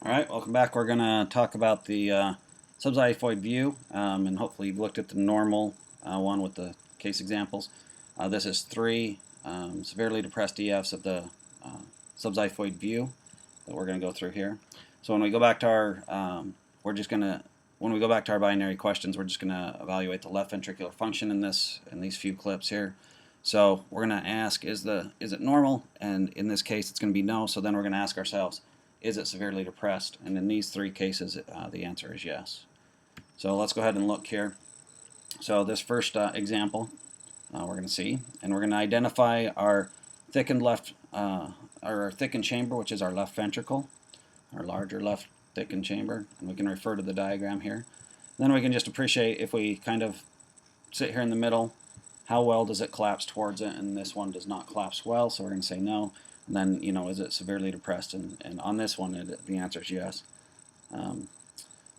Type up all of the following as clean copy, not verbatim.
Alright, welcome back. We're going to talk about the subxiphoid view, and hopefully you've looked at the normal one with the case examples. This is three severely depressed EFs of the subxiphoid view that we're going to go through here. So when we go back to our, when we go back to our binary questions, we're just going to evaluate the left ventricular function in these few clips here. So we're going to ask, is it normal? And in this case, it's going to be no. So then we're going to ask ourselves, is it severely depressed? And in these three cases, the answer is yes. So let's go ahead and look here. So this first example we're going to see, and we're going to identify our thickened thickened chamber, which is our left ventricle, our larger left thickened chamber, and we can refer to the diagram here. Then we can just appreciate, if we kind of sit here in the middle, how well does it collapse towards it, and this one does not collapse well, so we're going to say no. And then, is it severely depressed? And on this one, the answer is yes.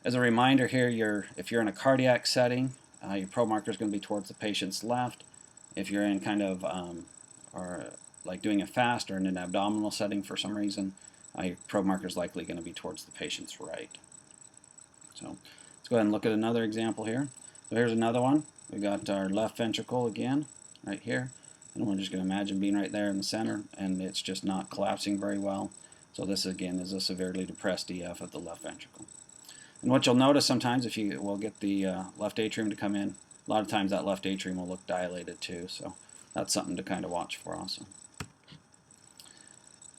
As a reminder here, if you're in a cardiac setting, your probe marker is going to be towards the patient's left. If you're in kind of, or like doing a fast or in an abdominal setting for some reason, your probe marker is likely going to be towards the patient's right. So let's go ahead and look at another example here. So here's another one. We've got our left ventricle again, right here. And we're just going to imagine being right there in the center, and it's just not collapsing very well. So this again is a severely depressed EF of the left ventricle. And what you'll notice sometimes, if you will get the left atrium to come in, a lot of times that left atrium will look dilated too. So that's something to kind of watch for also.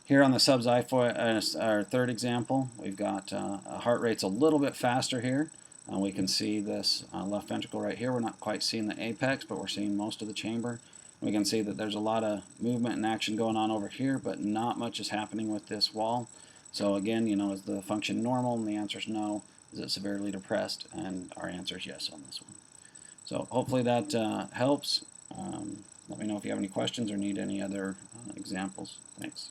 Here on the subxiphoid, our third example, we've got heart rate's a little bit faster here. We can see this left ventricle right here. We're not quite seeing the apex, but we're seeing most of the chamber. We can see that there's a lot of movement and action going on over here, but not much is happening with this wall. So again, is the function normal? And the answer is no. Is it severely depressed? And our answer is yes on this one. So hopefully that helps. Let me know if you have any questions or need any other examples. Thanks.